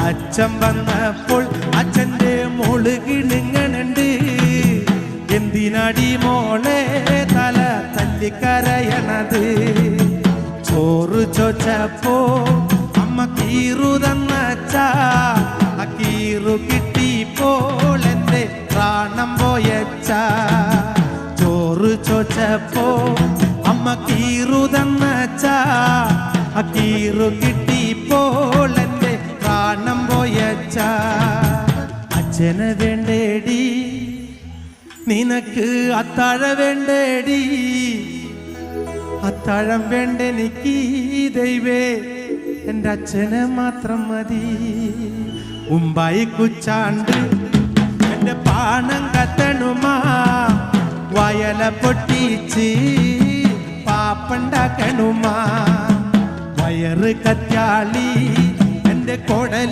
അച്ഛൻ വന്നപ്പോൾ അച്ഛൻ്റെ മോള് കിണുങ്ങണുണ്ട്. എന്തിനാടി മോളെ തല തല്ലിക്കരയണത്? ചോറ് ചോച്ചപ്പോ അമ്മ കീറു തന്നച്ച. ആ കീറു കിട്ടിപ്പോൾ എൻ്റെ പ്രാണം പോയച്ച. ചോറ് ചോച്ചപ്പോ അമ്മ കീറു തന്നച്ച. ആ കീറു കിട്ടിപ്പോൾ എൻ്റെ പ്രാണം പോയച്ച. അച്ഛനെ വേണ്ടേടി നിനക്ക് അത്താഴ വേണ്ടേടി? അത്താഴം വേണ്ടെനിക്ക് ദൈവേ, എൻ്റെ അച്ഛനെ മാത്രം മതി. മുമ്പായി കുച്ചാണ്ട് എൻ്റെ പാണം കത്തണുമാ. വയല പൊട്ടിച്ച് പാപ്പണ്ടാക്കണുമാ. വയറ് കറ്റാളി എൻ്റെ കൊടൽ